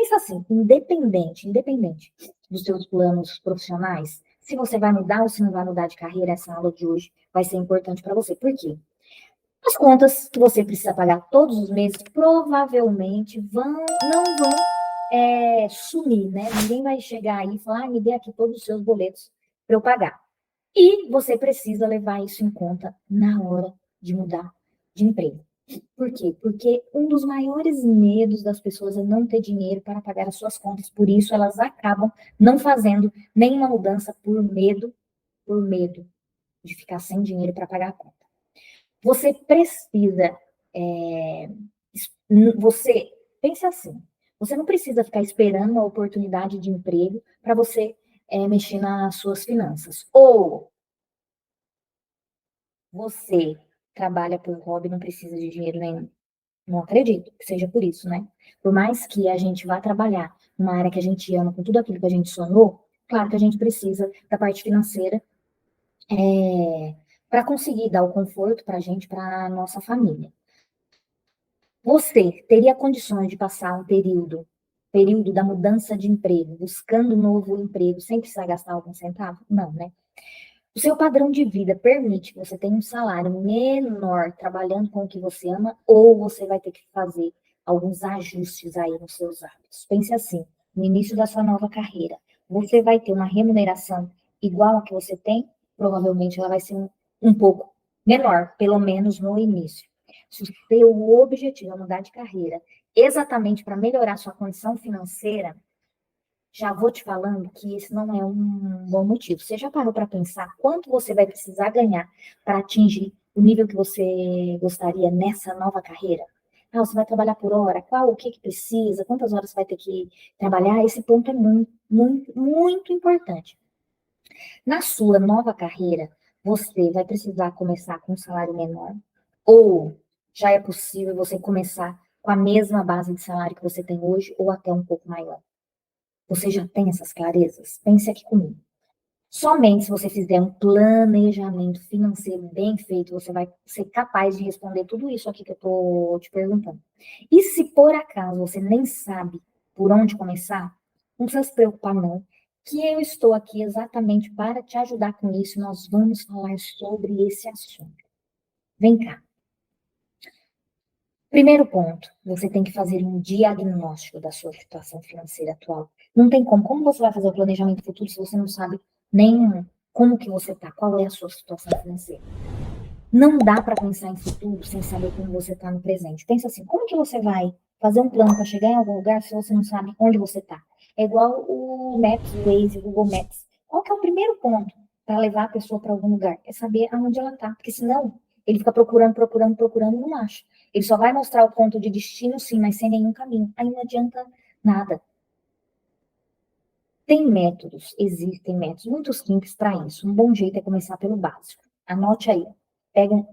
Pensa assim, independente dos seus planos profissionais, se você vai mudar ou se não vai mudar de carreira, essa aula de hoje vai ser importante para você. Por quê? As contas que você precisa pagar todos os meses provavelmente não vão sumir, né? Ninguém vai chegar aí e falar, me dê aqui todos os seus boletos para eu pagar. E você precisa levar isso em conta na hora de mudar de emprego. Por quê? Porque um dos maiores medos das pessoas é não ter dinheiro para pagar as suas contas. Por isso, elas acabam não fazendo nenhuma mudança por medo de ficar sem dinheiro para pagar a conta. Você precisa, você, pense assim, você não precisa ficar esperando uma oportunidade de emprego para você mexer nas suas finanças. Ou você trabalha por hobby, não precisa de dinheiro nenhum. Não acredito que seja por isso, né? Por mais que a gente vá trabalhar numa área que a gente ama, com tudo aquilo que a gente sonhou, claro que a gente precisa da parte financeira para conseguir dar o conforto para a gente, para a nossa família. Você teria condições de passar um período da mudança de emprego, buscando um novo emprego, sem precisar gastar algum centavo? Não, né? O seu padrão de vida permite que você tenha um salário menor trabalhando com o que você ama, ou você vai ter que fazer alguns ajustes aí nos seus hábitos. Pense assim, no início da sua nova carreira, você vai ter uma remuneração igual a que você tem? Provavelmente ela vai ser um pouco menor, pelo menos no início. Se o seu objetivo é mudar de carreira exatamente para melhorar sua condição financeira, já vou te falando que esse não é um bom motivo. Você já parou para pensar quanto você vai precisar ganhar para atingir o nível que você gostaria nessa nova carreira? Ah, você vai trabalhar por hora? O que precisa? Quantas horas você vai ter que trabalhar? Esse ponto é muito, muito, muito importante. Na sua nova carreira, você vai precisar começar com um salário menor? Ou já é possível você começar com a mesma base de salário que você tem hoje ou até um pouco maior? Você já tem essas clarezas? Pense aqui comigo. Somente se você fizer um planejamento financeiro bem feito, você vai ser capaz de responder tudo isso aqui que eu estou te perguntando. E se por acaso você nem sabe por onde começar, não precisa se preocupar não, que eu estou aqui exatamente para te ajudar com isso. Nós vamos falar sobre esse assunto. Vem cá. Primeiro ponto, você tem que fazer um diagnóstico da sua situação financeira atual. Não tem como. Como você vai fazer o planejamento futuro se você não sabe nem como que você está, qual é a sua situação financeira? Não dá para pensar em futuro sem saber como você está no presente. Pensa assim, como que você vai fazer um plano para chegar em algum lugar se você não sabe onde você está? É igual o Maps, o Waze, o Google Maps. Qual que é o primeiro ponto para levar a pessoa para algum lugar? É saber aonde ela está, porque senão ele fica procurando e não acha. Ele só vai mostrar o ponto de destino, sim, mas sem nenhum caminho. Aí não adianta nada. Existem métodos muito simples para isso. Um bom jeito é começar pelo básico. Anote aí. Pega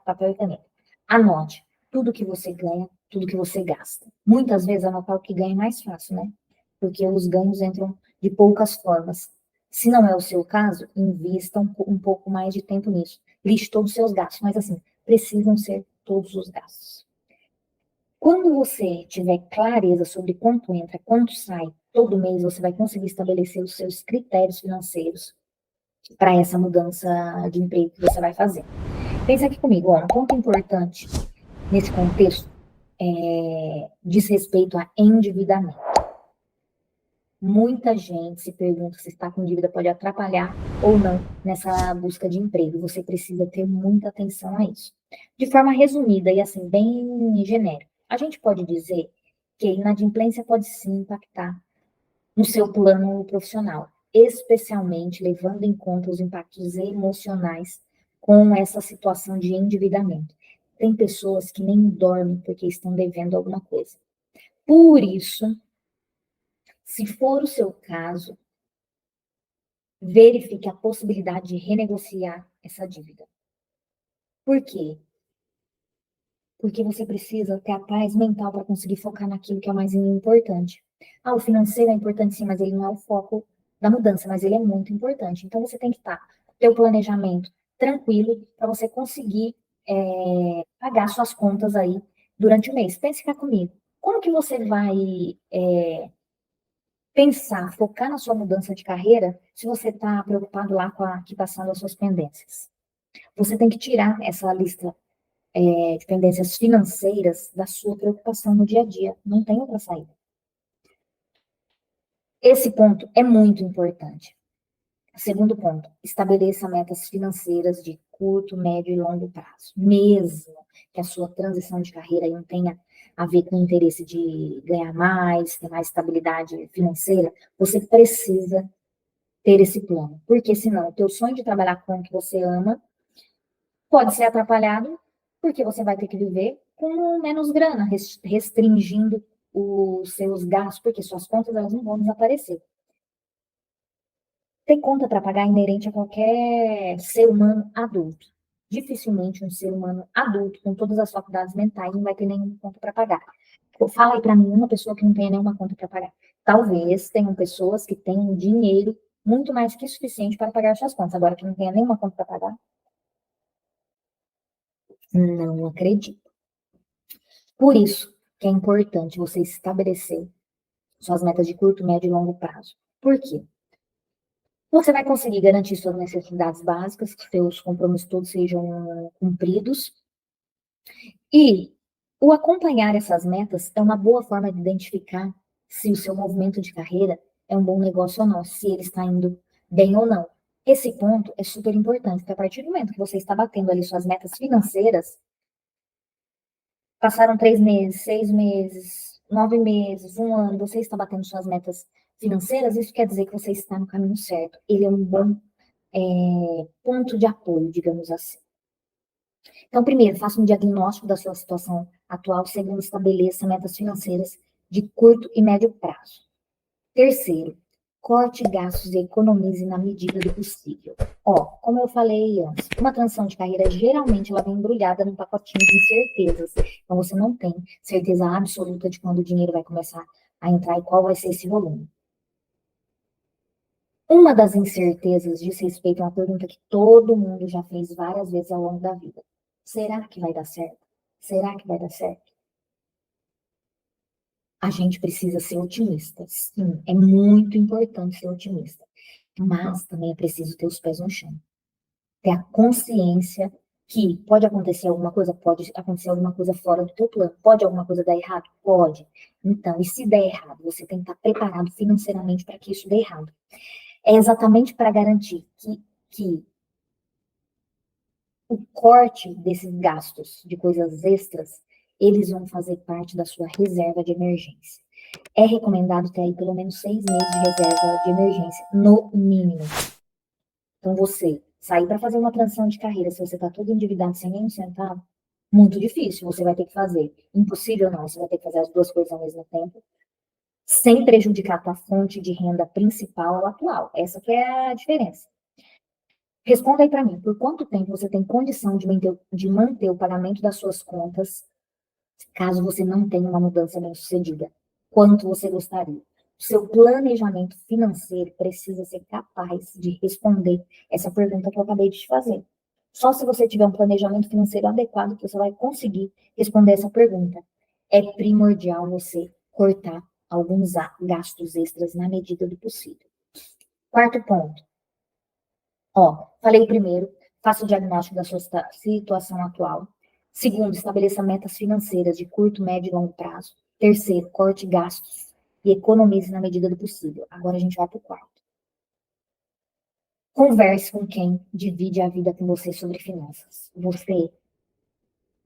papel e caneta. Anote tudo que você ganha, tudo que você gasta. Muitas vezes anotar o que ganha é mais fácil, né? Porque os ganhos entram de poucas formas. Se não é o seu caso, invista um pouco mais de tempo nisso. Liste todos os seus gastos, mas assim, precisam ser todos os gastos. Quando você tiver clareza sobre quanto entra, quanto sai todo mês, você vai conseguir estabelecer os seus critérios financeiros para essa mudança de emprego que você vai fazer. Pensa aqui comigo, um ponto importante nesse contexto diz respeito a endividamento. Muita gente se pergunta se está com dívida pode atrapalhar ou não nessa busca de emprego. Você precisa ter muita atenção a isso. De forma resumida e assim, bem genérica, a gente pode dizer que a inadimplência pode sim impactar no seu plano profissional, especialmente levando em conta os impactos emocionais com essa situação de endividamento. Tem pessoas que nem dormem porque estão devendo alguma coisa. Por isso, se for o seu caso, verifique a possibilidade de renegociar essa dívida. Por quê? Porque você precisa ter a paz mental para conseguir focar naquilo que é o mais importante. Ah, o financeiro é importante sim, mas ele não é o foco da mudança, mas ele é muito importante. Então você tem que ter o planejamento tranquilo para você conseguir pagar suas contas aí durante o mês. Pense cá comigo. Como que você vai pensar, focar na sua mudança de carreira se você está preocupado lá com a quitação das suas pendências. Você tem que tirar essa lista de pendências financeiras da sua preocupação no dia a dia. Não tem outra saída. Esse ponto é muito importante. Segundo ponto, estabeleça metas financeiras de curto, médio e longo prazo. Mesmo que a sua transição de carreira não tenha a ver com o interesse de ganhar mais, ter mais estabilidade financeira, você precisa ter esse plano. Porque senão, o teu sonho de trabalhar com o que você ama pode ser atrapalhado porque você vai ter que viver com menos grana, restringindo os seus gastos, porque suas contas elas não vão desaparecer. Ter conta para pagar é inerente a qualquer ser humano adulto. Dificilmente um ser humano adulto, com todas as faculdades mentais, não vai ter nenhuma conta para pagar. Fala aí para mim uma pessoa que não tenha nenhuma conta para pagar. Talvez tenham pessoas que tenham dinheiro muito mais que suficiente para pagar suas contas. Agora, que não tenha nenhuma conta para pagar, não acredito. Por isso que é importante você estabelecer suas metas de curto, médio e longo prazo. Por quê? Você vai conseguir garantir suas necessidades básicas, que seus compromissos todos sejam cumpridos. E o acompanhar essas metas é uma boa forma de identificar se o seu movimento de carreira é um bom negócio ou não, se ele está indo bem ou não. Esse ponto é super importante, porque a partir do momento que você está batendo ali suas metas financeiras, passaram 3 meses, 6 meses, 9 meses, um ano, você está batendo suas metas financeiras, isso quer dizer que você está no caminho certo. Ele é um bom ponto de apoio, digamos assim. Então, primeiro, faça um diagnóstico da sua situação atual. Segundo, estabeleça metas financeiras de curto e médio prazo. Terceiro, corte gastos e economize na medida do possível. Como eu falei antes, uma transição de carreira geralmente ela vem embrulhada num pacotinho de incertezas. Então, você não tem certeza absoluta de quando o dinheiro vai começar a entrar e qual vai ser esse volume. Uma das incertezas diz respeito a uma pergunta que todo mundo já fez várias vezes ao longo da vida. Será que vai dar certo? Será que vai dar certo? A gente precisa ser otimista. Sim, é muito importante ser otimista. Mas também é preciso ter os pés no chão. Ter a consciência que pode acontecer alguma coisa, pode acontecer alguma coisa fora do teu plano. Pode alguma coisa dar errado? Pode. Então, e se der errado, você tem que estar preparado financeiramente para que isso dê errado. É exatamente para garantir que o corte desses gastos de coisas extras, eles vão fazer parte da sua reserva de emergência. É recomendado ter aí pelo menos 6 meses de reserva de emergência, no mínimo. Então, você sair para fazer uma transição de carreira, se você está todo endividado sem nenhum centavo, muito difícil, você vai ter que fazer. Impossível não, você vai ter que fazer as duas coisas ao mesmo tempo, sem prejudicar a tua fonte de renda principal ou atual. Essa que é a diferença. Responda aí para mim, por quanto tempo você tem condição de manter o pagamento das suas contas, caso você não tenha uma mudança bem-sucedida? Quanto você gostaria? O seu planejamento financeiro precisa ser capaz de responder essa pergunta que eu acabei de te fazer. Só se você tiver um planejamento financeiro adequado que você vai conseguir responder essa pergunta. É primordial você cortar alguns gastos extras na medida do possível. Quarto ponto. Falei primeiro, faça o diagnóstico da sua situação atual. Segundo, estabeleça metas financeiras de curto, médio e longo prazo. Terceiro, corte gastos e economize na medida do possível. Agora a gente vai para o quarto. Converse com quem divide a vida com você sobre finanças. Você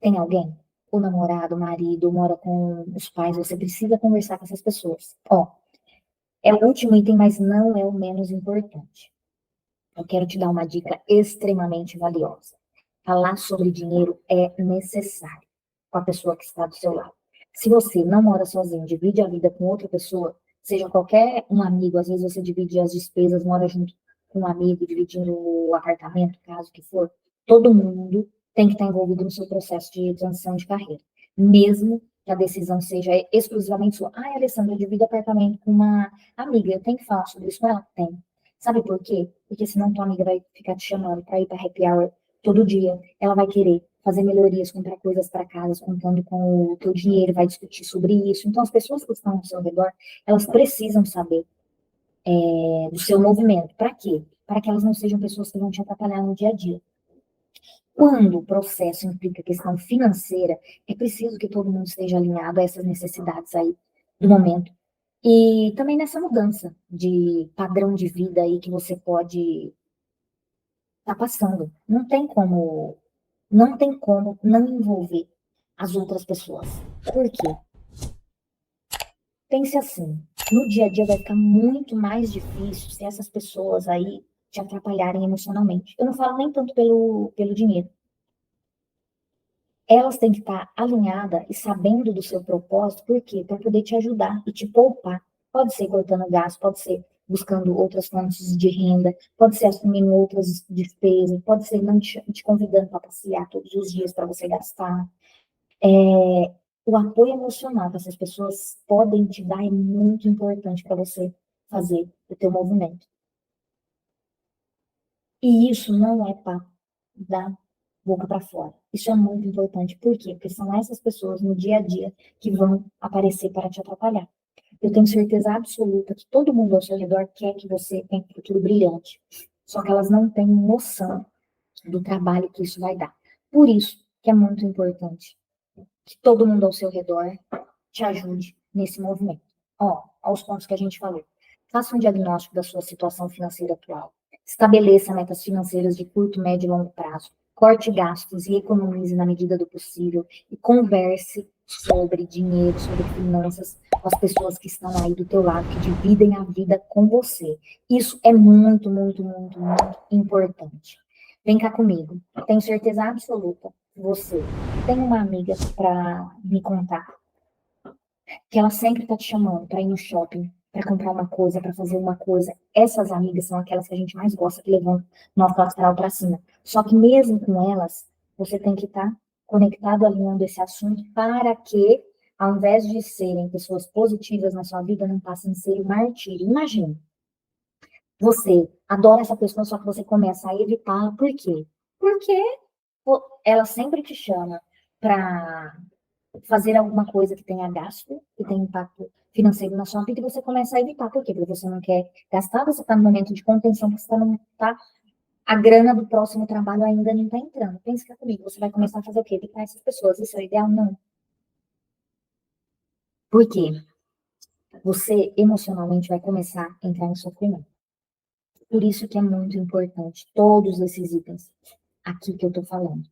tem alguém? O namorado, o marido, mora com os pais, você precisa conversar com essas pessoas. É o último item, mas não é o menos importante. Eu quero te dar uma dica extremamente valiosa. Falar sobre dinheiro é necessário com a pessoa que está do seu lado. Se você não mora sozinho, divide a vida com outra pessoa, seja qualquer um amigo, às vezes você divide as despesas, mora junto com um amigo, dividindo o apartamento, caso que for, todo mundo tem que estar envolvido no seu processo de transição de carreira. Mesmo que a decisão seja exclusivamente sua. Alessandra, eu divido apartamento com uma amiga, eu tenho que falar sobre isso com ela? Tem. Sabe por quê? Porque senão tua amiga vai ficar te chamando para ir para happy hour todo dia. Ela vai querer fazer melhorias, comprar coisas para casa, contando com o teu dinheiro, vai discutir sobre isso. Então, as pessoas que estão ao seu redor, elas precisam saber do seu movimento. Para quê? Para que elas não sejam pessoas que vão te atrapalhar no dia a dia. Quando o processo implica questão financeira, é preciso que todo mundo esteja alinhado a essas necessidades aí do momento. E também nessa mudança de padrão de vida aí que você pode estar passando. Não tem como não envolver as outras pessoas. Por quê? Pense assim, no dia a dia vai ficar muito mais difícil se essas pessoas aí te atrapalharem emocionalmente. Eu não falo nem tanto pelo dinheiro. Elas têm que estar alinhadas e sabendo do seu propósito, por quê? Para poder te ajudar e te poupar. Pode ser cortando gasto, pode ser buscando outras fontes de renda, pode ser assumindo outras despesas, pode ser não te convidando para passear todos os dias para você gastar. O apoio emocional que essas pessoas podem te dar é muito importante para você fazer o teu movimento. E isso não é papo da boca para fora. Isso é muito importante. Por quê? Porque são essas pessoas no dia a dia que vão aparecer para te atrapalhar. Eu tenho certeza absoluta que todo mundo ao seu redor quer que você tenha um futuro brilhante. Só que elas não têm noção do trabalho que isso vai dar. Por isso que é muito importante que todo mundo ao seu redor te ajude nesse movimento. Aos pontos que a gente falou. Faça um diagnóstico da sua situação financeira atual. Estabeleça metas financeiras de curto, médio e longo prazo. Corte gastos e economize na medida do possível. E converse sobre dinheiro, sobre finanças com as pessoas que estão aí do teu lado, que dividem a vida com você. Isso é muito, muito, muito, muito importante. Vem cá comigo. Tenho certeza absoluta que você tem uma amiga para me contar que ela sempre tá te chamando para ir no shopping, para comprar uma coisa, para fazer uma coisa. Essas amigas são aquelas que a gente mais gosta, que levam nosso astral para cima. Só que mesmo com elas, você tem que estar conectado, alinhando esse assunto para que, ao invés de serem pessoas positivas na sua vida, não passem a ser martírio. Imagina, você adora essa pessoa, só que você começa a evitá-la. Por quê? Porque ela sempre te chama para fazer alguma coisa que tenha gasto, que tenha impacto financeiro na sua vida, e você começa a evitar. Por quê? Porque você não quer gastar, você está no momento de contenção, você está não tá, a grana do próximo trabalho ainda não está entrando. Pensa cá comigo, você vai começar a fazer o quê? Evitar essas pessoas. Isso é o ideal? Não. Por quê? Você emocionalmente vai começar a entrar em sofrimento. Por isso que é muito importante todos esses itens aqui que eu estou falando.